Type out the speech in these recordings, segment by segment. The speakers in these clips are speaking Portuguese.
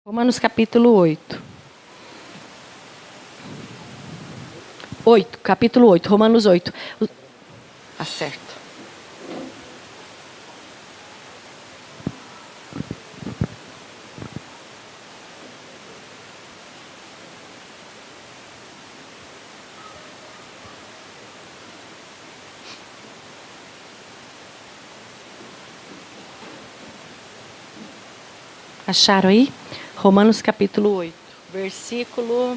Romanos capítulo 8. Capítulo 8, Romanos 8. Acerto. Acharam aí? Romanos capítulo 8, versículo...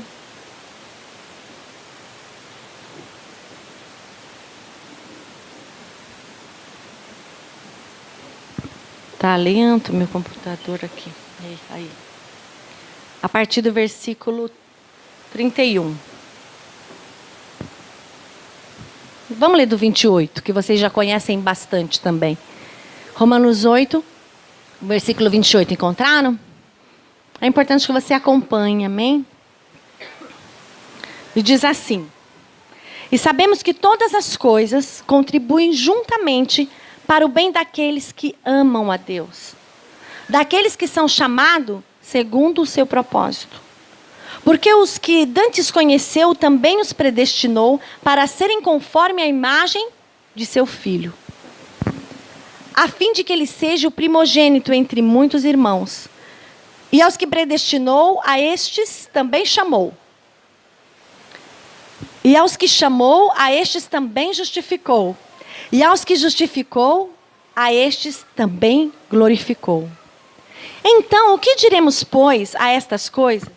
Tá lento meu computador aqui. Aí. A partir do versículo 31. Vamos ler do 28, que vocês já conhecem bastante também. Romanos 8, versículo 28. Encontraram? É importante que você acompanhe, amém? E diz assim: e sabemos que todas as coisas contribuem juntamente para o bem daqueles que amam a Deus, daqueles que são chamados segundo o seu propósito. Porque os que dantes conheceu também os predestinou para serem conforme a imagem de seu Filho, a fim de que ele seja o primogênito entre muitos irmãos. E aos que predestinou, a estes também chamou. E aos que chamou, a estes também justificou. E aos que justificou, a estes também glorificou. Então, o que diremos, pois, a estas coisas?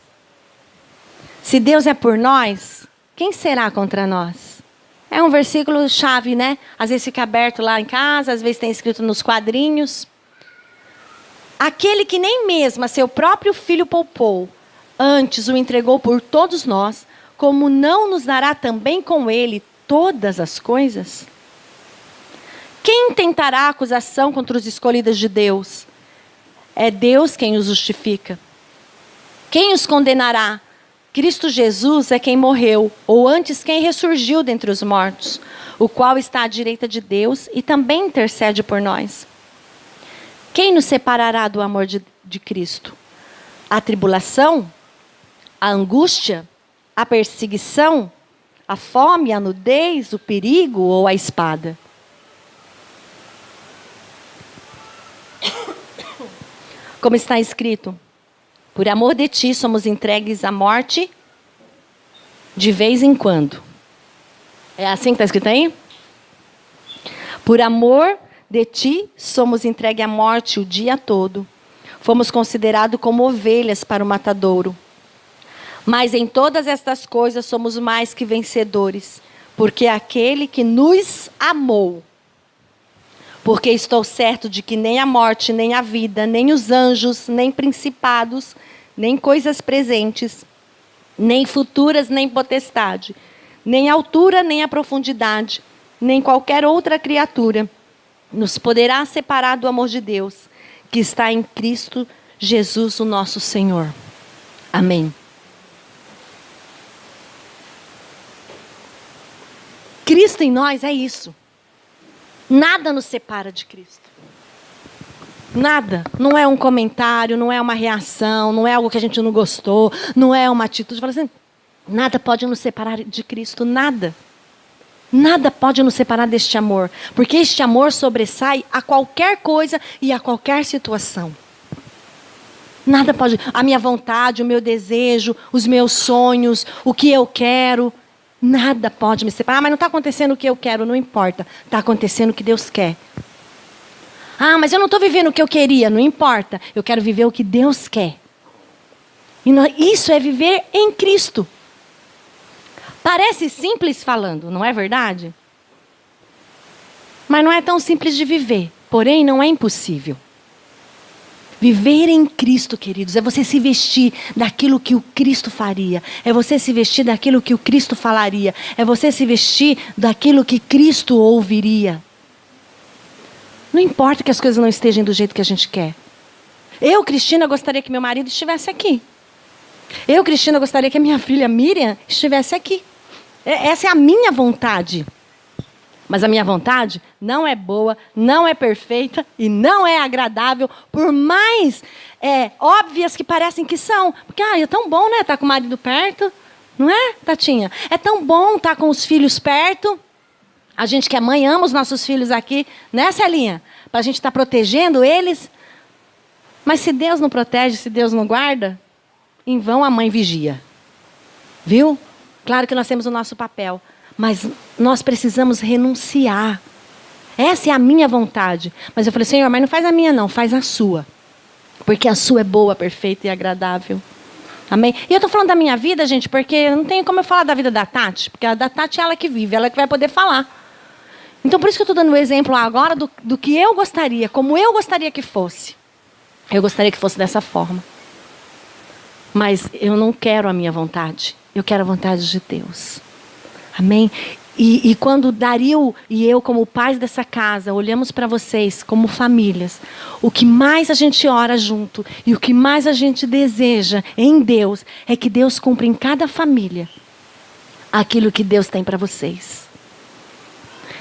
Se Deus é por nós, quem será contra nós? É um versículo chave, né? Às vezes fica aberto lá em casa, às vezes tem escrito nos quadrinhos. Aquele que nem mesmo a seu próprio Filho poupou, antes o entregou por todos nós, como não nos dará também com ele todas as coisas? Quem tentará acusação contra os escolhidos de Deus? É Deus quem os justifica. Quem os condenará? Cristo Jesus é quem morreu, ou antes quem ressurgiu dentre os mortos, o qual está à direita de Deus e também intercede por nós. Quem nos separará do amor de Cristo? A tribulação? A angústia? A perseguição? A fome? A nudez? O perigo ou a espada? Como está escrito: por amor de ti somos entregues à morte de vez em quando. É assim que está escrito aí? Por amor de ti somos entregues à morte o dia todo. Fomos considerados como ovelhas para o matadouro. Mas em todas estas coisas somos mais que vencedores, porque aquele que nos amou. Porque estou certo de que nem a morte, nem a vida, nem os anjos, nem principados, nem coisas presentes, nem futuras, nem potestade, nem a altura, nem a profundidade, nem qualquer outra criatura nos poderá separar do amor de Deus, que está em Cristo Jesus, o nosso Senhor. Amém. Cristo em nós é isso. Nada nos separa de Cristo. Nada. Não é um comentário, não é uma reação, não é algo que a gente não gostou, não é uma atitude. Fala assim, nada pode nos separar de Cristo, nada. Nada pode nos separar deste amor, porque este amor sobressai a qualquer coisa e a qualquer situação. Nada pode, a minha vontade, o meu desejo, os meus sonhos, o que eu quero, nada pode me separar. Ah, mas não está acontecendo o que eu quero, não importa. Está acontecendo o que Deus quer. Ah, mas eu não estou vivendo o que eu queria, não importa. Eu quero viver o que Deus quer. E isso é viver em Cristo. Parece simples falando, não é verdade? Mas não é tão simples de viver. Porém, não é impossível. Viver em Cristo, queridos, é você se vestir daquilo que o Cristo faria. É você se vestir daquilo que o Cristo falaria. É você se vestir daquilo que Cristo ouviria. Não importa que as coisas não estejam do jeito que a gente quer. Eu, Cristina, gostaria que meu marido estivesse aqui. Eu, Cristina, gostaria que a minha filha Miriam estivesse aqui. Essa é a minha vontade. Mas a minha vontade não é boa, não é perfeita e não é agradável, por mais óbvias que parecem que são. Porque é tão bom, né? Estar com o marido perto. Não é, Tatinha? É tão bom estar com os filhos perto. A gente que é mãe ama os nossos filhos aqui, né, Celinha? Para a gente estar protegendo eles. Mas se Deus não protege, se Deus não guarda, em vão a mãe vigia. Viu? Claro que nós temos o nosso papel. Mas nós precisamos renunciar. Essa é a minha vontade. Mas eu falei, Senhor, mas não faz a minha não, faz a sua. Porque a sua é boa, perfeita e agradável. Amém? E eu estou falando da minha vida, gente, porque não tem como eu falar da vida da Tati. Porque a da Tati é ela que vive, ela que vai poder falar. Então, por isso que eu estou dando o exemplo agora do que eu gostaria, como eu gostaria que fosse. Eu gostaria que fosse dessa forma. Mas eu não quero a minha vontade. Eu quero a vontade de Deus. Amém? E quando Dario e eu, como pais dessa casa, olhamos para vocês como famílias, o que mais a gente ora junto e o que mais a gente deseja em Deus é que Deus cumpra em cada família aquilo que Deus tem para vocês.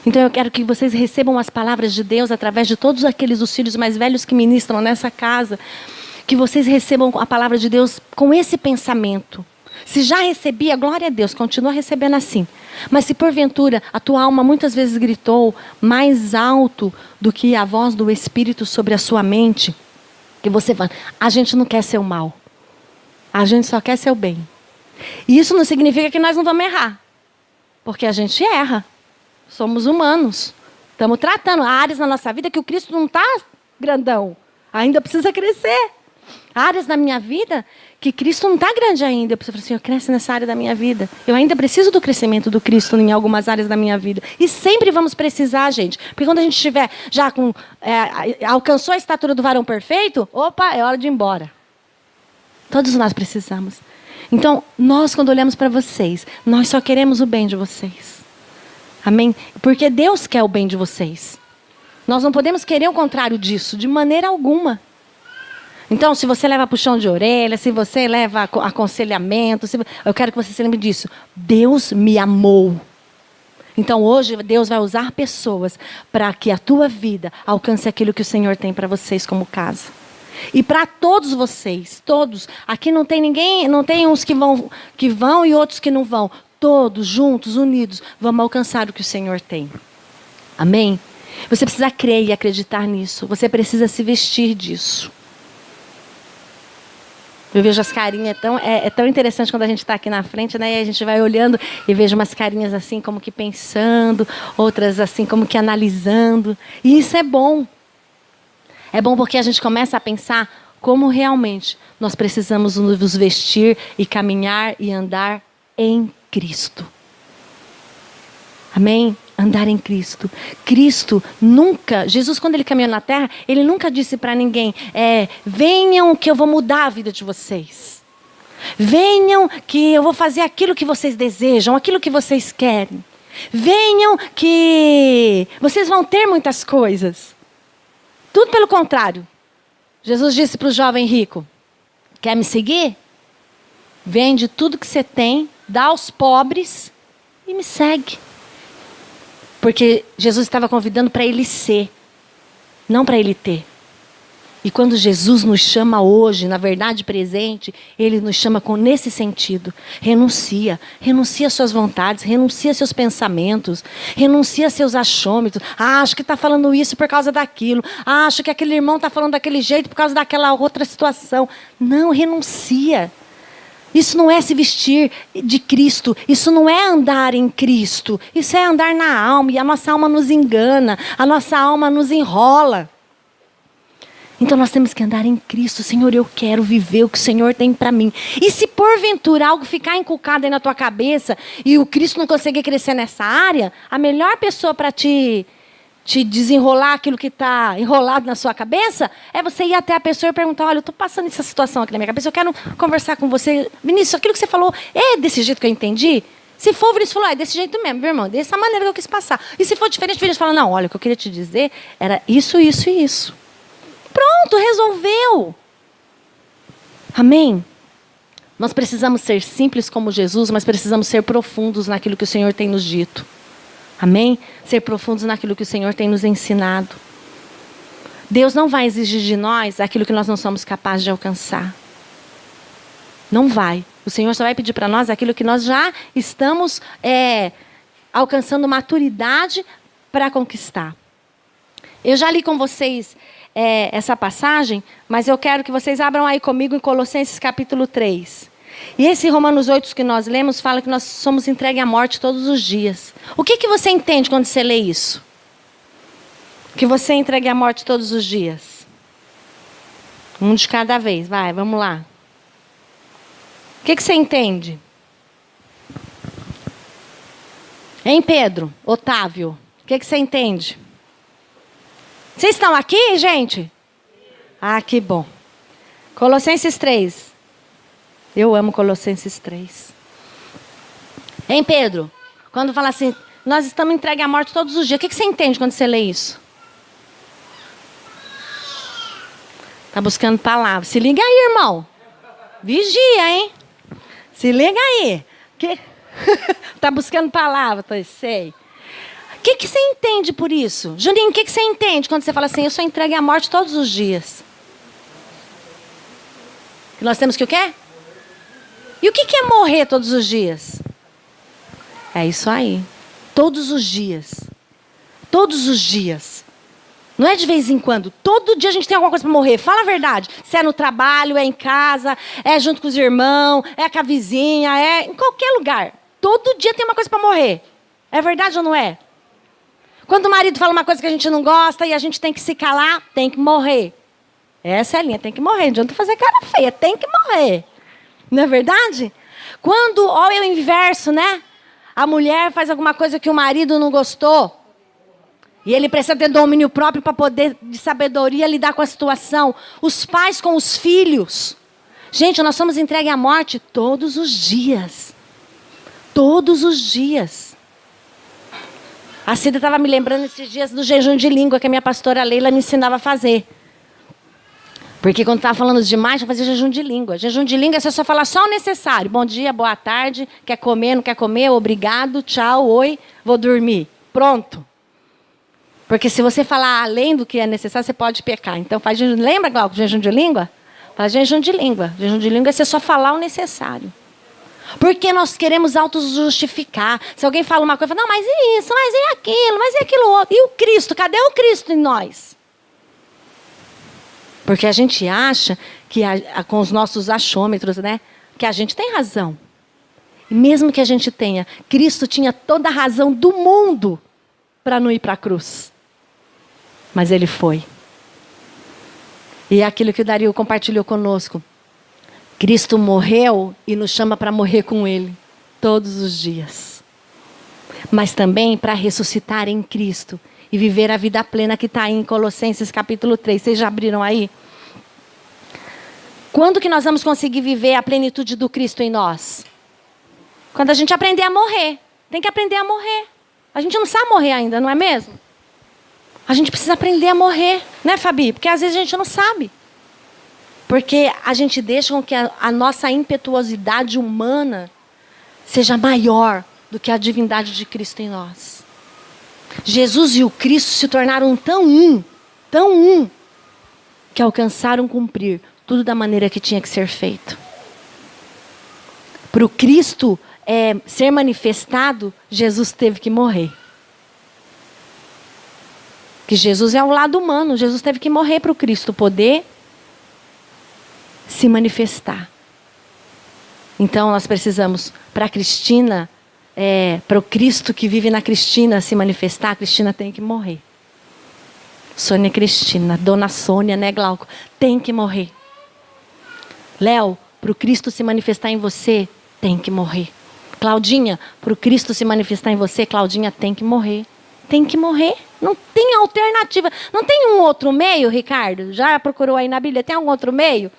Então eu quero que vocês recebam as palavras de Deus através de todos aqueles dos filhos mais velhos que ministram nessa casa. Que vocês recebam a palavra de Deus com esse pensamento. Se já recebia, glória a Deus, continua recebendo assim. Mas se porventura a tua alma muitas vezes gritou mais alto do que a voz do Espírito sobre a sua mente, que você fala, a gente não quer ser o mal. A gente só quer ser o bem. E isso não significa que nós não vamos errar. Porque a gente erra. Somos humanos. Estamos tratando áreas na nossa vida que o Cristo não está grandão. Ainda precisa crescer. Áreas da minha vida que Cristo não está grande ainda. Eu preciso falar assim, eu cresço nessa área da minha vida. Eu ainda preciso do crescimento do Cristo em algumas áreas da minha vida. E sempre vamos precisar, gente. Porque quando a gente estiver já alcançou a estatura do varão perfeito, opa, é hora de ir embora. Todos nós precisamos. Então, nós quando olhamos para vocês, nós só queremos o bem de vocês. Amém? Porque Deus quer o bem de vocês. Nós não podemos querer o contrário disso, de maneira alguma. Então, se você leva puxão de orelha, se você leva aconselhamento, eu quero que você se lembre disso. Deus me amou. Então, hoje, Deus vai usar pessoas para que a tua vida alcance aquilo que o Senhor tem para vocês como casa. E para todos vocês, todos. Aqui não tem ninguém, não tem uns que vão e outros que não vão. Todos, juntos, unidos, vamos alcançar o que o Senhor tem. Amém? Você precisa crer e acreditar nisso. Você precisa se vestir disso. Eu vejo as carinhas, é tão interessante quando a gente está aqui na frente, né? E a gente vai olhando e vejo umas carinhas assim como que pensando, outras assim como que analisando. E isso é bom. É bom porque a gente começa a pensar como realmente nós precisamos nos vestir e caminhar e andar em Cristo. Amém? Andar em Cristo. Cristo nunca, Jesus quando ele caminhou na terra, ele nunca disse para ninguém, venham que eu vou mudar a vida de vocês. Venham que eu vou fazer aquilo que vocês desejam, aquilo que vocês querem. Venham que vocês vão ter muitas coisas. Tudo pelo contrário. Jesus disse para o jovem rico, quer me seguir? Vende tudo que você tem, dá aos pobres e me segue. Porque Jesus estava convidando para ele ser, não para ele ter. E quando Jesus nos chama hoje, na verdade presente, ele nos chama nesse sentido. Renuncia suas vontades, renuncia seus pensamentos, renuncia seus achômetros. Acho que está falando isso por causa daquilo. Acho que aquele irmão está falando daquele jeito por causa daquela outra situação. Não, renuncia. Isso não é se vestir de Cristo, isso não é andar em Cristo, isso é andar na alma, e a nossa alma nos engana, a nossa alma nos enrola. Então nós temos que andar em Cristo. Senhor, eu quero viver o que o Senhor tem para mim. E se porventura algo ficar inculcado aí na tua cabeça, e o Cristo não conseguir crescer nessa área, a melhor pessoa para te desenrolar aquilo que está enrolado na sua cabeça, é você ir até a pessoa e perguntar, olha, eu estou passando essa situação aqui na minha cabeça, eu quero conversar com você. Vinícius, aquilo que você falou, é desse jeito que eu entendi? Se for, o Vinícius falou, é desse jeito mesmo, meu irmão, dessa maneira que eu quis passar. E se for diferente, o Vinícius fala, não, olha, o que eu queria te dizer era isso, isso e isso. Pronto, resolveu. Amém? Nós precisamos ser simples como Jesus, mas precisamos ser profundos naquilo que o Senhor tem nos dito. Amém? Ser profundos naquilo que o Senhor tem nos ensinado. Deus não vai exigir de nós aquilo que nós não somos capazes de alcançar. Não vai. O Senhor só vai pedir para nós aquilo que nós já estamos alcançando maturidade para conquistar. Eu já li com vocês essa passagem, mas eu quero que vocês abram aí comigo em Colossenses capítulo 3. E esse Romanos 8 que nós lemos fala que nós somos entregues à morte todos os dias. O que você entende quando você lê isso? Que você é entregue à morte todos os dias. Um de cada vez, vai, vamos lá. O que você entende? Hein, Pedro? Otávio? O que você entende? Vocês estão aqui, gente? Ah, que bom. Colossenses 3. Eu amo Colossenses 3. Hein, Pedro? Quando fala assim, nós estamos entregues à morte todos os dias. O que você entende quando você lê isso? Está buscando palavras. Se liga aí, irmão. Vigia, hein? Se liga aí. Está buscando palavras, sei. O que você entende por isso? Juninho, o que você entende quando você fala assim, eu sou entregue à morte todos os dias? Que nós temos que o quê? E o que é morrer todos os dias? É isso aí. Todos os dias. Todos os dias. Não é de vez em quando. Todo dia a gente tem alguma coisa para morrer. Fala a verdade. Se é no trabalho, é em casa, é junto com os irmãos, é com a vizinha, é em qualquer lugar. Todo dia tem uma coisa para morrer. É verdade ou não é? Quando o marido fala uma coisa que a gente não gosta e a gente tem que se calar, tem que morrer. Essa é a linha, tem que morrer. Não adianta fazer cara feia, tem que morrer. Não é verdade? Quando, olha o inverso, né? A mulher faz alguma coisa que o marido não gostou. E ele precisa ter domínio próprio para poder, de sabedoria, lidar com a situação. Os pais com os filhos. Gente, nós somos entregues à morte todos os dias. Todos os dias. A Cida estava me lembrando esses dias do jejum de língua que a minha pastora Leila me ensinava a fazer. Porque quando estava falando demais, eu fazia jejum de língua. Jejum de língua é você só falar só o necessário. Bom dia, boa tarde, quer comer, não quer comer, obrigado, tchau, oi, vou dormir. Pronto. Porque se você falar além do que é necessário, você pode pecar. Então faz jejum. Lembra, Glauco, jejum de língua? Faz jejum de língua. Jejum de língua é você só falar o necessário. Porque nós queremos auto-justificar. Se alguém fala uma coisa, não, mas e isso, mas e aquilo, mas e aquilo outro. E o Cristo? Cadê o Cristo em nós? Porque a gente acha que com os nossos achômetros, né, que a gente tem razão. E mesmo que a gente tenha, Cristo tinha toda a razão do mundo para não ir para a cruz. Mas ele foi. E é aquilo que o Dario compartilhou conosco. Cristo morreu e nos chama para morrer com ele todos os dias. Mas também para ressuscitar em Cristo e viver a vida plena que está aí em Colossenses capítulo 3. Vocês já abriram aí? Quando que nós vamos conseguir viver a plenitude do Cristo em nós? Quando a gente aprender a morrer. Tem que aprender a morrer. A gente não sabe morrer ainda, não é mesmo? A gente precisa aprender a morrer, né, Fabi? Porque às vezes a gente não sabe. Porque a gente deixa com que a nossa impetuosidade humana seja maior do que a divindade de Cristo em nós. Jesus e o Cristo se tornaram tão um, que alcançaram cumprir tudo da maneira que tinha que ser feito. Para o Cristo ser manifestado, Jesus teve que morrer. Que Jesus é o lado humano. Jesus teve que morrer para o Cristo poder se manifestar. Então nós precisamos, para a Cristina, para o Cristo que vive na Cristina se manifestar, a Cristina tem que morrer. Sônia Cristina, Dona Sônia, né, Glauco? Tem que morrer. Léo, para o Cristo se manifestar em você, tem que morrer. Claudinha, para o Cristo se manifestar em você, Claudinha tem que morrer. Tem que morrer. Não tem alternativa. Não tem um outro meio, Ricardo? Já procurou aí na Bíblia? Tem algum outro meio?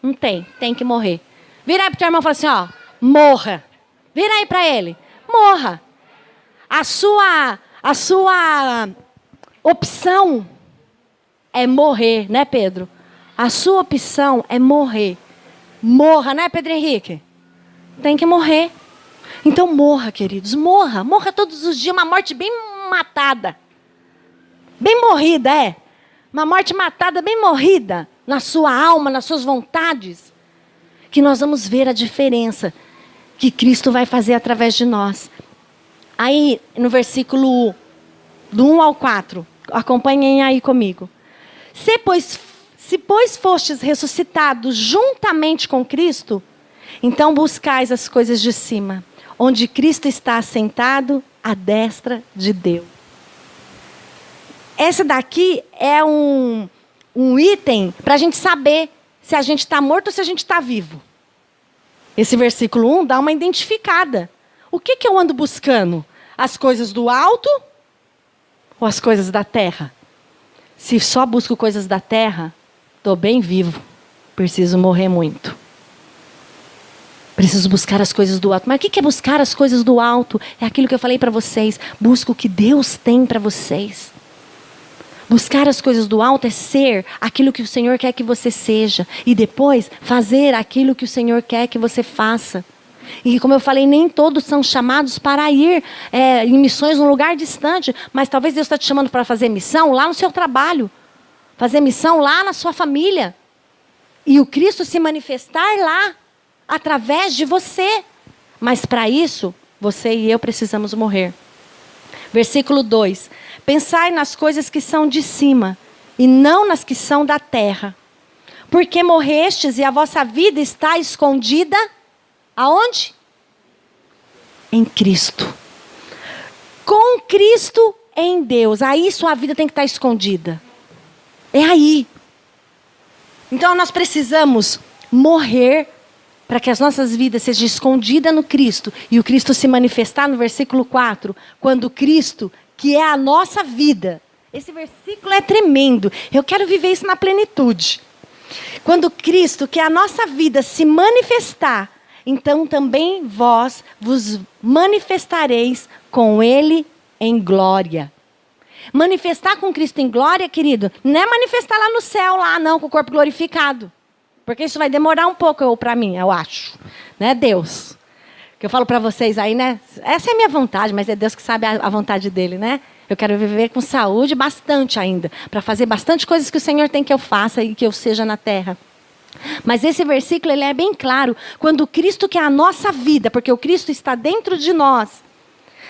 Não tem. Tem que morrer. Vira aí para o teu irmão e fala assim, ó, morra. Vira aí para ele. Morra. A sua opção é morrer, né, Pedro? A sua opção é morrer. Morra, né, Pedro Henrique? Tem que morrer. Então morra, queridos. Morra. Morra todos os dias. Uma morte bem matada. Bem morrida, uma morte matada, bem morrida, na sua alma, nas suas vontades, que nós vamos ver a diferença que Cristo vai fazer através de nós. Aí, no versículo do 1 ao 4, acompanhem aí comigo. Se pois fostes ressuscitados juntamente com Cristo, então buscais as coisas de cima, onde Cristo está assentado à destra de Deus. Esse daqui é um item para a gente saber se a gente está morto ou se a gente está vivo. Esse versículo 1 dá uma identificada. O que eu ando buscando? As coisas do alto ou as coisas da terra? Se só busco coisas da terra, estou bem vivo. Preciso morrer muito. Preciso buscar as coisas do alto. Mas o que é buscar as coisas do alto? É aquilo que eu falei para vocês. Busca o que Deus tem para vocês. Buscar as coisas do alto é ser aquilo que o Senhor quer que você seja. E depois fazer aquilo que o Senhor quer que você faça. E como eu falei, nem todos são chamados para ir em missões num lugar distante. Mas talvez Deus está te chamando para fazer missão lá no seu trabalho. Fazer missão lá na sua família. E o Cristo se manifestar lá, através de você. Mas para isso, você e eu precisamos morrer. Versículo 2. Pensai nas coisas que são de cima, e não nas que são da terra. Porque morrestes e a vossa vida está escondida, aonde? Em Cristo. Com Cristo em Deus. Aí sua vida tem que estar escondida. É aí. Então nós precisamos morrer para que as nossas vidas sejam escondidas no Cristo. E o Cristo se manifestar no versículo 4. Quando Cristo, que é a nossa vida. Esse versículo é tremendo. Eu quero viver isso na plenitude. Quando Cristo, que é a nossa vida, se manifestar, então também vós vos manifestareis com Ele em glória. Manifestar com Cristo em glória, querido, não é manifestar lá no céu, lá não, com o corpo glorificado. Porque isso vai demorar um pouco para mim, eu acho. Né, Deus? Que eu falo para vocês aí, né? Essa é a minha vontade, mas é Deus que sabe a vontade dele, né? Eu quero viver com saúde bastante ainda. Para fazer bastante coisas que o Senhor tem que eu faça e que eu seja na terra. Mas esse versículo, ele é bem claro. Quando o Cristo, que é a nossa vida, porque o Cristo está dentro de nós,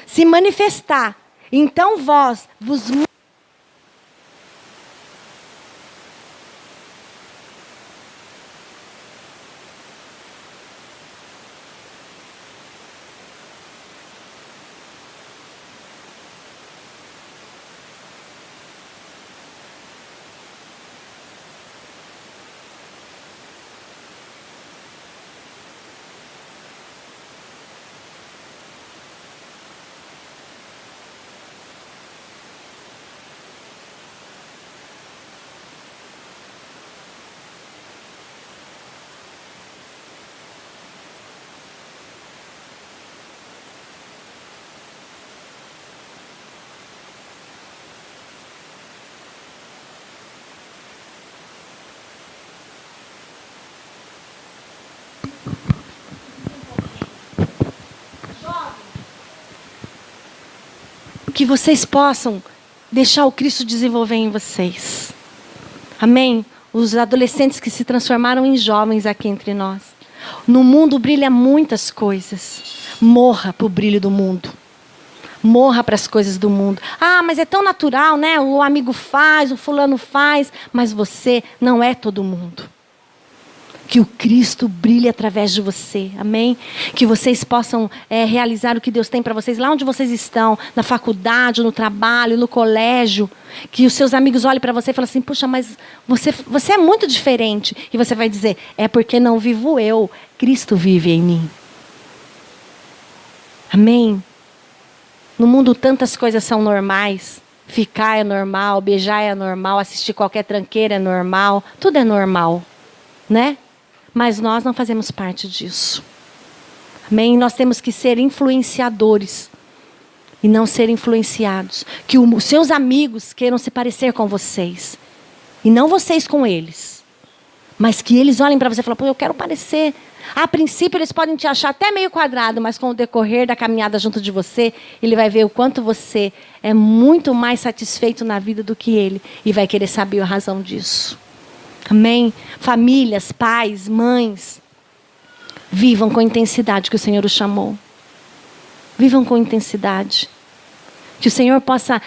se manifestar, então vós vos... Que vocês possam deixar o Cristo desenvolver em vocês. Amém? Os adolescentes que se transformaram em jovens aqui entre nós. No mundo brilha muitas coisas. Morra para o brilho do mundo. Morra para as coisas do mundo. Ah, mas é tão natural, né? O amigo faz, o fulano faz. Mas você não é todo mundo. Que o Cristo brilhe através de você, amém? Que vocês possam realizar o que Deus tem para vocês lá onde vocês estão, na faculdade, no trabalho, no colégio. Que os seus amigos olhem para você e falem assim, puxa, mas você é muito diferente. E você vai dizer, é porque não vivo eu, Cristo vive em mim. Amém? No mundo tantas coisas são normais. Ficar é normal, beijar é normal, assistir qualquer tranqueira é normal. Tudo é normal, né? Mas nós não fazemos parte disso. Amém? Nós temos que ser influenciadores. E não ser influenciados. Que os seus amigos queiram se parecer com vocês. E não vocês com eles. Mas que eles olhem para você e falem, pô, eu quero parecer. A princípio, eles podem te achar até meio quadrado, mas com o decorrer da caminhada junto de você, ele vai ver o quanto você é muito mais satisfeito na vida do que ele. E vai querer saber a razão disso. Amém? Famílias, pais, mães, vivam com a intensidade que o Senhor os chamou. Vivam com intensidade. Que o Senhor possa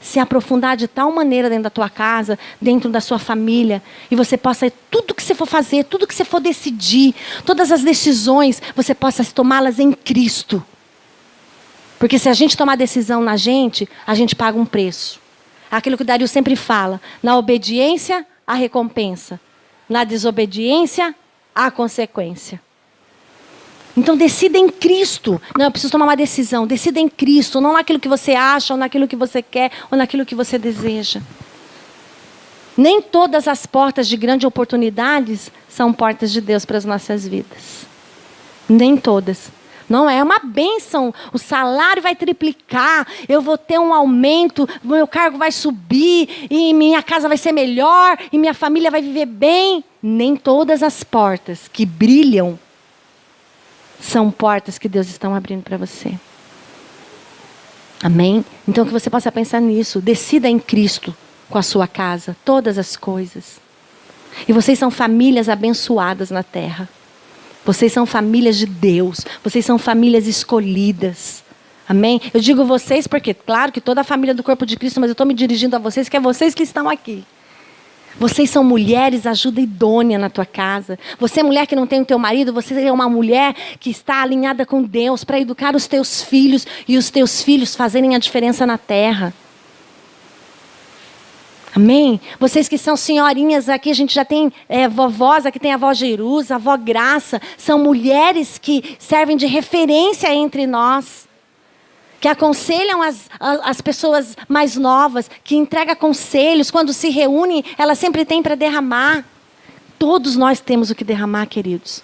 se aprofundar de tal maneira dentro da tua casa, dentro da sua família. E você possa, tudo que você for fazer, tudo que você for decidir, todas as decisões, você possa tomá-las em Cristo. Porque se a gente tomar decisão na gente, a gente paga um preço. Aquilo que o Dario sempre fala, na obediência, a recompensa. Na desobediência, a consequência. Então decida em Cristo. Não, eu preciso tomar uma decisão. Decida em Cristo, não naquilo que você acha, ou naquilo que você quer, ou naquilo que você deseja. Nem todas as portas de grandes oportunidades são portas de Deus para as nossas vidas. Nem todas. Não é uma bênção, o salário vai triplicar, eu vou ter um aumento, meu cargo vai subir, e minha casa vai ser melhor, e minha família vai viver bem. Nem todas as portas que brilham são portas que Deus está abrindo para você. Amém? Então que você possa pensar nisso. Decida em Cristo com a sua casa, todas as coisas. E vocês são famílias abençoadas na terra. Vocês são famílias de Deus. Vocês são famílias escolhidas. Amém? Eu digo vocês porque, claro que toda a família do corpo de Cristo, mas eu estou me dirigindo a vocês, que é vocês que estão aqui. Vocês são mulheres, ajuda idônea na tua casa. Você é mulher que não tem o teu marido, você é uma mulher que está alinhada com Deus para educar os teus filhos e os teus filhos fazerem a diferença na terra. Amém? Vocês que são senhorinhas aqui, a gente já tem vovós, aqui tem a avó Jerusa, a avó Graça. São mulheres que servem de referência entre nós. Que aconselham as pessoas mais novas, que entregam conselhos, quando se reúnem, elas sempre têm para derramar. Todos nós temos o que derramar, queridos.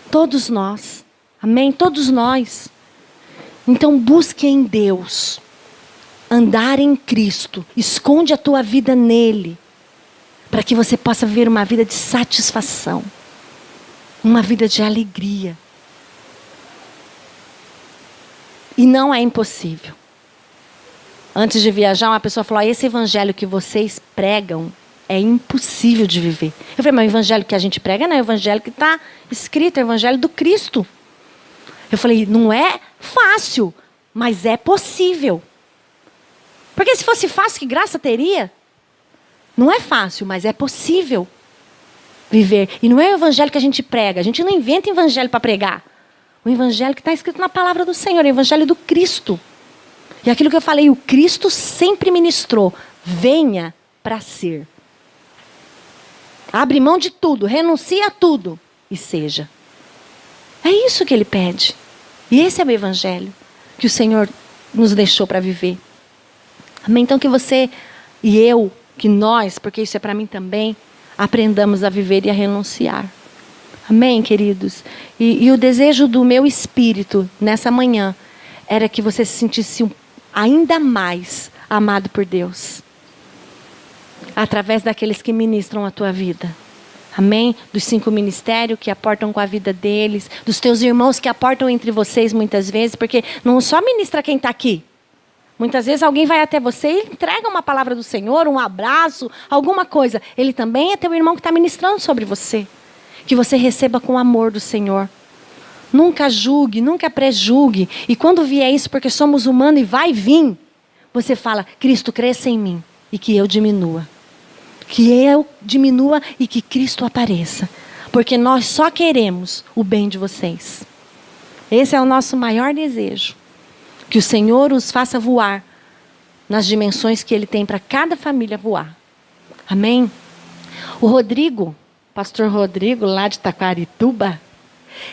Todos nós. Amém? Todos nós. Então busque em Deus. Andar em Cristo. Esconde a tua vida nele. Para que você possa viver uma vida de satisfação. Uma vida de alegria. E não é impossível. Antes de viajar, uma pessoa falou, esse evangelho que vocês pregam é impossível de viver. Eu falei, mas o evangelho que a gente prega não é o evangelho que está escrito, é o evangelho do Cristo. Eu falei, não é fácil, mas é possível. Porque se fosse fácil, que graça teria? Não é fácil, mas é possível viver. E não é o evangelho que a gente prega. A gente não inventa evangelho para pregar. O evangelho que está escrito na palavra do Senhor, o evangelho do Cristo. E aquilo que eu falei, o Cristo sempre ministrou. Venha para ser. Abre mão de tudo, renuncia a tudo e seja. É isso que ele pede. E esse é o evangelho que o Senhor nos deixou para viver. Amém? Então que você e eu, que nós, porque isso é para mim também, aprendamos a viver e a renunciar. Amém, queridos? E o desejo do meu espírito nessa manhã era que você se sentisse ainda mais amado por Deus. Através daqueles que ministram a tua vida. Amém? Dos 5 ministérios que aportam com a vida deles. Dos teus irmãos que aportam entre vocês muitas vezes. Porque não só ministra quem está aqui. Muitas vezes alguém vai até você e entrega uma palavra do Senhor, um abraço, alguma coisa. Ele também é teu irmão que está ministrando sobre você. Que você receba com amor do Senhor. Nunca julgue, nunca prejulgue. E quando vier isso, porque somos humanos e vai vir, você fala, Cristo cresça em mim e que eu diminua. Que eu diminua e que Cristo apareça. Porque nós só queremos o bem de vocês. Esse é o nosso maior desejo. Que o Senhor os faça voar nas dimensões que Ele tem para cada família voar. Amém? O Rodrigo, pastor Rodrigo, lá de Taquarituba,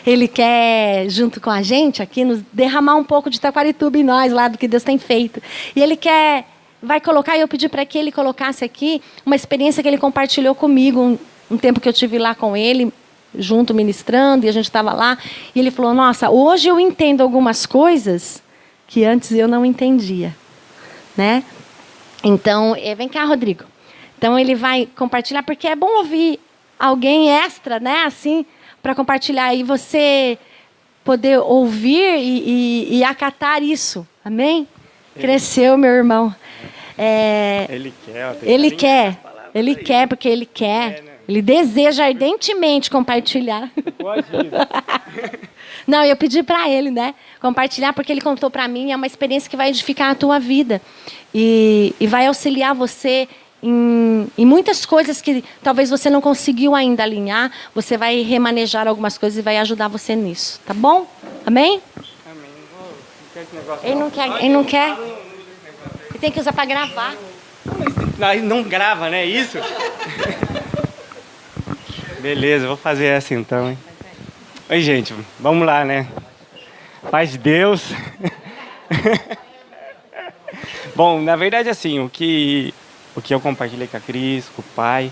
ele quer, junto com a gente aqui, nos derramar um pouco de Taquarituba em nós, lá do que Deus tem feito. E ele vai colocar, e eu pedi para que ele colocasse aqui uma experiência que ele compartilhou comigo, um tempo que eu tive lá com ele, junto ministrando, e a gente estava lá, e ele falou, nossa, hoje eu entendo algumas coisas que antes eu não entendia, né? Então, vem cá, Rodrigo. Então, ele vai compartilhar, porque é bom ouvir alguém extra, né? Assim, para compartilhar e você poder ouvir e acatar isso. Amém? Cresceu, meu irmão. Ele quer. Ó, Ele quer, porque ele quer. Né? Ele deseja ardentemente compartilhar. Pode ir. Não, eu pedi para ele, né? Compartilhar, porque ele contou para mim, é uma experiência que vai edificar a tua vida. E vai auxiliar você em muitas coisas que talvez você não conseguiu ainda alinhar. Você vai remanejar algumas coisas e vai ajudar você nisso. Tá bom? Amém? Amém. Não quer esse negócio, Ele não quer. Ele não quer. Ele tem que usar para gravar. Não grava, né? Isso? Beleza, vou fazer essa então, hein? Oi, gente, vamos lá, né? Paz de Deus. Bom, na verdade, assim, o que eu compartilhei com a Cris, com o pai,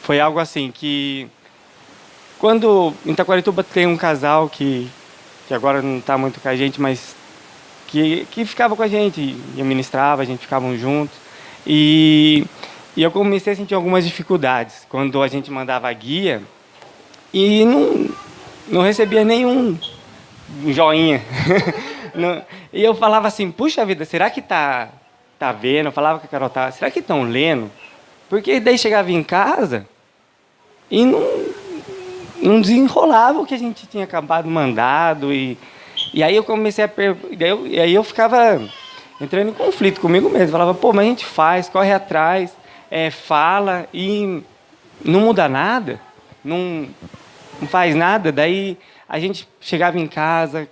foi algo assim que... Quando em Itaquarituba tem um casal que agora não está muito com a gente, mas que ficava com a gente, e ministrava, a gente ficava juntos. E eu comecei a sentir algumas dificuldades quando a gente mandava guia e não recebia nenhum joinha. E eu falava assim, puxa vida, será que tá vendo? Eu falava com a Carol, será que estão lendo? Porque daí chegava em casa e não desenrolava o que a gente tinha acabado mandado. E aí eu comecei e aí eu ficava entrando em conflito comigo mesmo. Falava, pô, mas a gente faz, corre atrás, fala e não muda nada, não faz nada. Daí a gente chegava em casa,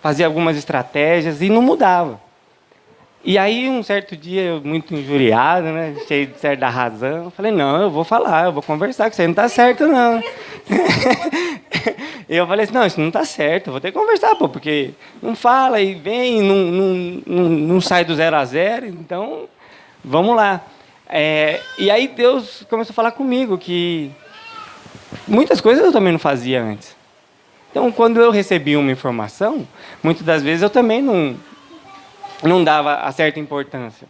fazia algumas estratégias e não mudava. E aí, um certo dia, eu muito injuriado, né, cheio de certa razão, eu falei, não, eu vou falar, eu vou conversar, que isso aí não está certo, não. E eu falei assim, não, isso não está certo, eu vou ter que conversar, pô, porque não fala e vem, não sai do 0 a 0, então, vamos lá. E aí Deus começou a falar comigo que muitas coisas eu também não fazia antes. Então, quando eu recebi uma informação, muitas das vezes eu também não dava a certa importância.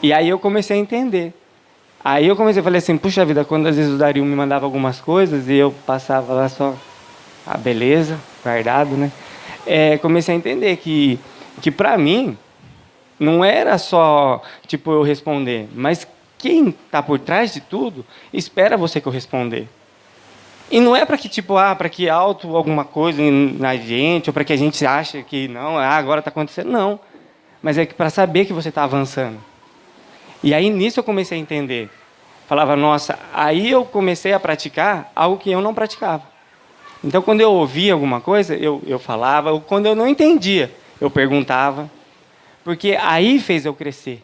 E aí eu comecei a entender. Aí eu falei assim, puxa vida, quando às vezes o Dario me mandava algumas coisas e eu passava lá só, beleza, guardado, né? Comecei a entender que para mim, não era só, tipo, eu responder, mas quem está por trás de tudo, espera você que eu responder. E não é para que, tipo, para que alto alguma coisa na gente, ou para que a gente ache que não, agora está acontecendo, não. Mas é para saber que você está avançando. E aí, nisso, eu comecei a entender. Falava, nossa, aí eu comecei a praticar algo que eu não praticava. Então, quando eu ouvia alguma coisa, eu falava. Quando eu não entendia, eu perguntava. Porque aí fez eu crescer.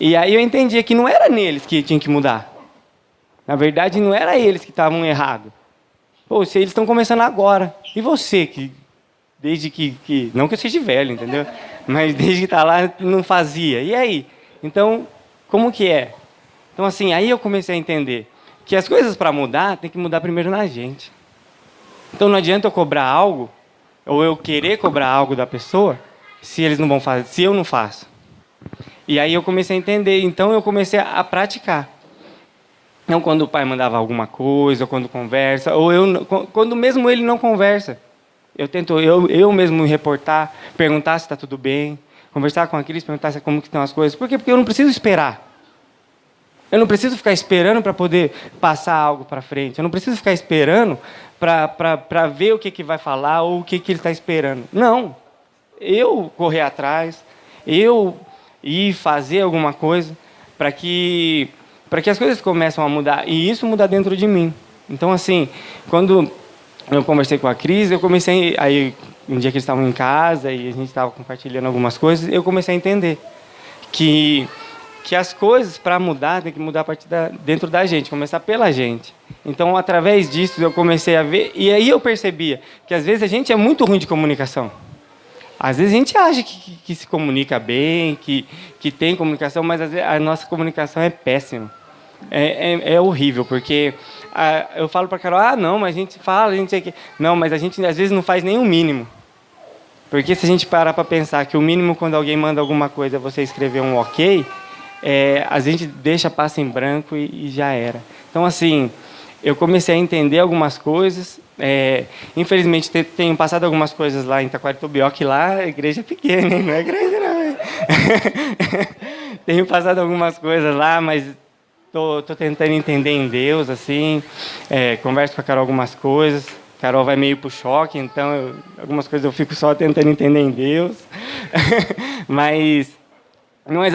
E aí eu entendia que não era neles que tinha que mudar. Na verdade, não era eles que estavam errados. Pô, se eles estão começando agora. E você, que desde que... Não que eu seja velho, entendeu? Mas desde que está lá, não fazia. E aí? Então, como que é? Então, assim, aí eu comecei a entender que as coisas para mudar, tem que mudar primeiro na gente. Então, não adianta eu cobrar algo, ou eu querer cobrar algo da pessoa, se eles não vão fazer, se eu não faço. E aí eu comecei a entender. Então, eu comecei a praticar. Não quando o pai mandava alguma coisa, ou quando conversa, ou quando mesmo ele não conversa. Eu tento eu mesmo me reportar, perguntar se está tudo bem, conversar com a Cris, perguntar como que estão as coisas. Por quê? Porque eu não preciso esperar. Eu não preciso ficar esperando para poder passar algo para frente. Eu não preciso ficar esperando para ver o que vai falar ou o que ele está esperando. Não. Eu correr atrás, eu ir fazer alguma coisa para que as coisas comecem a mudar. E isso mudar dentro de mim. Então, assim, quando eu conversei com a Cris, eu comecei... Aí, um dia que eles estavam em casa e a gente estava compartilhando algumas coisas, eu comecei a entender que as coisas, para mudar, tem que mudar a partir dentro da gente, começar pela gente. Então, através disso, eu comecei a ver... E aí eu percebia que, às vezes, a gente é muito ruim de comunicação. Às vezes a gente acha que se comunica bem, que tem comunicação, mas às vezes a nossa comunicação é péssima. É horrível, porque eu falo para a Carol, não, mas a gente fala, a gente sei que... Não, mas a gente às vezes não faz nem o mínimo. Porque se a gente parar para pensar que o mínimo quando alguém manda alguma coisa é você escrever um ok, a gente deixa, passa em branco e já era. Então, assim, eu comecei a entender algumas coisas. Infelizmente, tenho passado algumas coisas lá em Taquaritubió, que lá a igreja é pequena, hein? Não é grande, não. Tenho passado algumas coisas lá, mas tô tentando entender em Deus, assim. Converso com a Carol algumas coisas. A Carol vai meio pro choque, então algumas coisas eu fico só tentando entender em Deus. Mas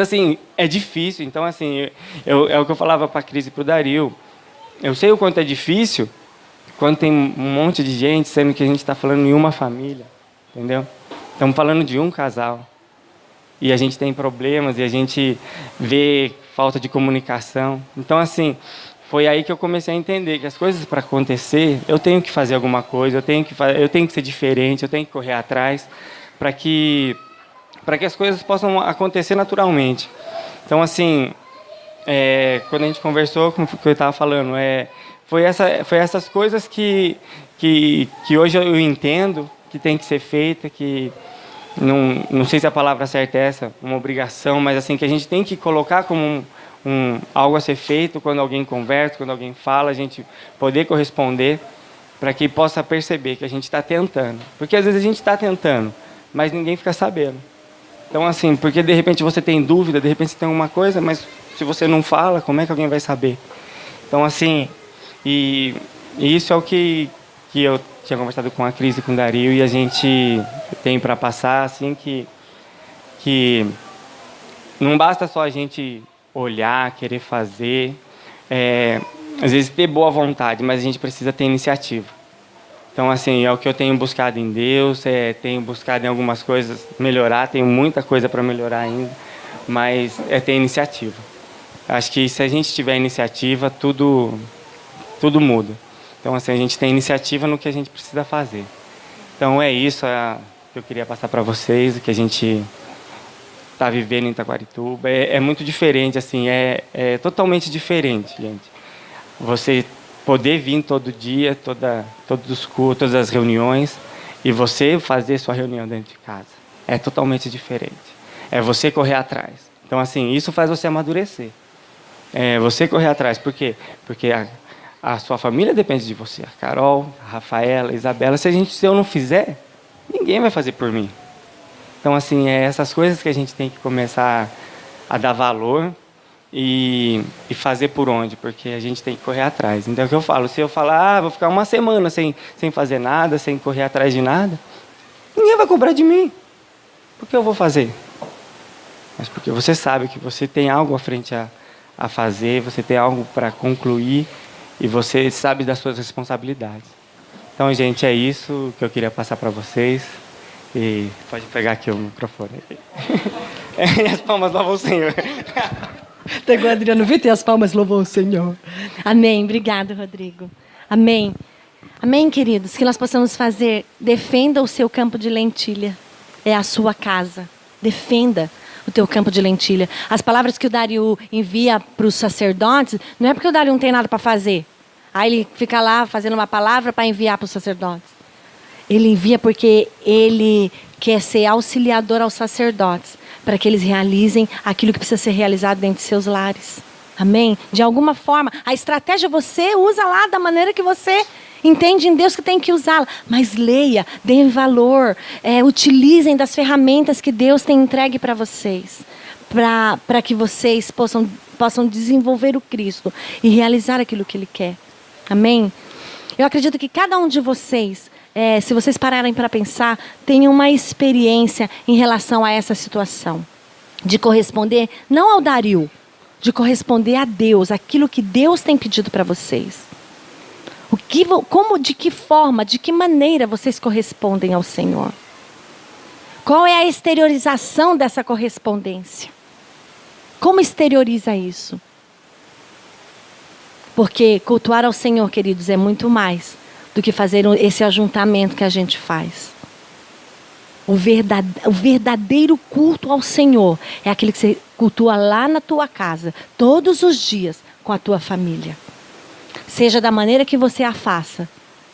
assim, é difícil. Então, assim, é o que eu falava para a Cris e para o Dario. Eu sei o quanto é difícil quando tem um monte de gente, sendo que a gente está falando em uma família, entendeu? Estamos falando de um casal. E a gente tem problemas, e a gente vê falta de comunicação. Então, assim, foi aí que eu comecei a entender que as coisas para acontecer, eu tenho que fazer alguma coisa, eu tenho que ser diferente, eu tenho que correr atrás para que as coisas possam acontecer naturalmente. Então, assim, quando a gente conversou, como eu estava falando, foi essas coisas que hoje eu entendo que tem que ser feita, que não sei se a palavra certa é essa, uma obrigação, mas assim, que a gente tem que colocar como algo a ser feito quando alguém conversa, quando alguém fala, a gente poder corresponder, para que possa perceber que a gente está tentando. Porque às vezes a gente está tentando, mas ninguém fica sabendo. Então, assim, porque de repente você tem dúvida, de repente você tem alguma coisa, mas se você não fala, como é que alguém vai saber? Então, assim, e isso é o que eu tinha conversado com a Cris e com o Dario, e a gente tem para passar, assim, que não basta só a gente olhar, querer fazer, às vezes ter boa vontade, mas a gente precisa ter iniciativa. Então, assim, é o que eu tenho buscado em Deus, tenho buscado em algumas coisas melhorar, tenho muita coisa para melhorar ainda, mas ter iniciativa. Acho que se a gente tiver iniciativa, tudo muda. Então, assim, a gente tem iniciativa no que a gente precisa fazer. Então, é isso que eu queria passar para vocês, o que a gente está vivendo em Taquarituba. É muito diferente, assim, é totalmente diferente, gente. Você poder vir todo dia, todos os cultos, todas as reuniões, e você fazer sua reunião dentro de casa. É totalmente diferente. É você correr atrás. Então, assim, isso faz você amadurecer. Você correr atrás. Por quê? Porque a sua família depende de você. A Carol, a Rafaela, a Isabela. Se eu não fizer, ninguém vai fazer por mim. Então, assim, essas coisas que a gente tem que começar a dar valor e fazer por onde, porque a gente tem que correr atrás. Então, é o que eu falo, se eu falar, vou ficar uma semana sem fazer nada, sem correr atrás de nada, ninguém vai cobrar de mim. Por que eu vou fazer? Mas porque você sabe que você tem algo à frente a fazer, você tem algo para concluir e você sabe das suas responsabilidades. Então, gente, é isso que eu queria passar para vocês. E pode pegar aqui o microfone. E as palmas louvam o Senhor. Pegou o Adriano Vitor e as palmas louvam o Senhor. Amém. Obrigado, Rodrigo. Amém. Amém, queridos. Que nós possamos fazer. Defenda o seu campo de lentilha. É a sua casa. Defenda o teu campo de lentilha. As palavras que o Dario envia para os sacerdotes, não é porque o Dario não tem nada para fazer. Aí ele fica lá fazendo uma palavra para enviar para os sacerdotes. Ele envia porque ele quer ser auxiliador aos sacerdotes, para que eles realizem aquilo que precisa ser realizado dentro de seus lares. Amém? De alguma forma, a estratégia você usa lá da maneira que você entende em Deus que tem que usá-la. Mas leia, deem valor, utilizem das ferramentas que Deus tem entregue para vocês, para que vocês possam desenvolver o Cristo e realizar aquilo que Ele quer. Amém? Eu acredito que cada um de vocês, se vocês pararem para pensar, tem uma experiência em relação a essa situação. De corresponder, não ao Dario, de corresponder a Deus, aquilo que Deus tem pedido para vocês. De que forma, de que maneira vocês correspondem ao Senhor? Qual é a exteriorização dessa correspondência? Como exterioriza isso? Porque cultuar ao Senhor, queridos, é muito mais do que fazer esse ajuntamento que a gente faz. O verdadeiro culto ao Senhor é aquele que você cultua lá na tua casa, todos os dias, com a tua família. Seja da maneira que você a faça.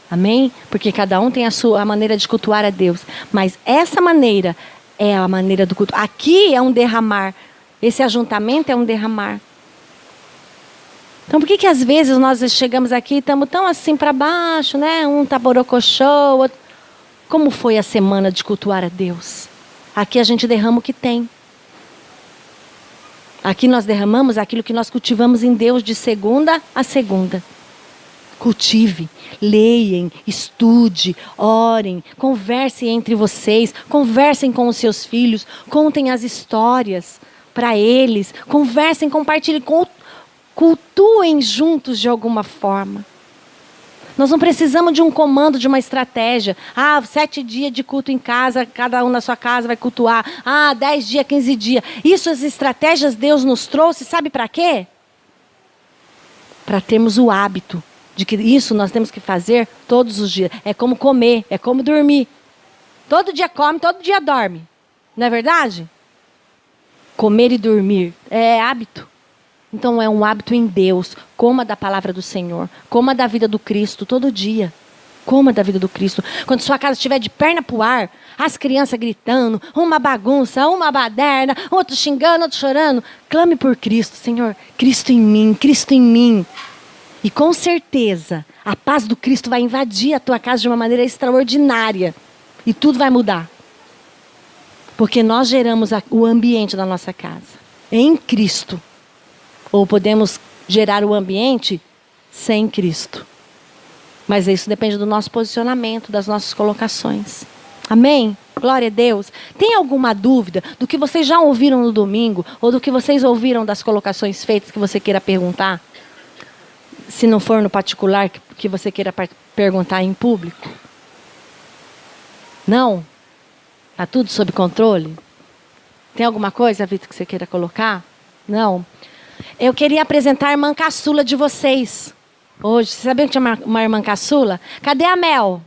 Amém? Porque cada um tem a maneira de cultuar a Deus. Mas essa maneira é a maneira do culto. Aqui é um derramar Esse ajuntamento é um derramar. Então, por que às vezes nós chegamos aqui e estamos tão assim para baixo, né? Um tá borocochô, outro... Como foi a semana de cultuar a Deus? Aqui a gente derrama o que tem. Aqui nós derramamos aquilo que nós cultivamos em Deus de segunda a segunda. Cultive, leiem, estude, orem, conversem entre vocês, conversem com os seus filhos, contem as histórias para eles, conversem, compartilhem, cultuem juntos de alguma forma. Nós não precisamos de um comando, de uma estratégia. 7 dias de culto em casa, cada um na sua casa vai cultuar. 10 dias, 15 dias. Isso, as estratégias Deus nos trouxe, sabe para quê? Para termos o hábito de que isso nós temos que fazer todos os dias. É como comer, é como dormir. Todo dia come, todo dia dorme. Não é verdade? Comer e dormir é hábito. Então é um hábito em Deus. Coma da palavra do Senhor. Coma da vida do Cristo todo dia. Coma da vida do Cristo. Quando sua casa estiver de perna pro ar, as crianças gritando, uma bagunça, uma baderna, outro xingando, outro chorando, clame por Cristo. Senhor, Cristo em mim, Cristo em mim. E com certeza, a paz do Cristo vai invadir a tua casa de uma maneira extraordinária. E tudo vai mudar. Porque nós geramos o ambiente da nossa casa. Em Cristo. Ou podemos gerar o ambiente sem Cristo. Mas isso depende do nosso posicionamento, das nossas colocações. Amém? Glória a Deus. Tem alguma dúvida do que vocês já ouviram no domingo? Ou do que vocês ouviram das colocações feitas que você queira perguntar? Se não for no particular, que você queira perguntar em público? Não? Está tudo sob controle? Tem alguma coisa, Vitor, que você queira colocar? Não? Eu queria apresentar a irmã caçula de vocês. Hoje, você sabia que tinha uma irmã caçula? Cadê a Mel?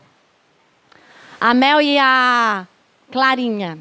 A Mel e a Clarinha.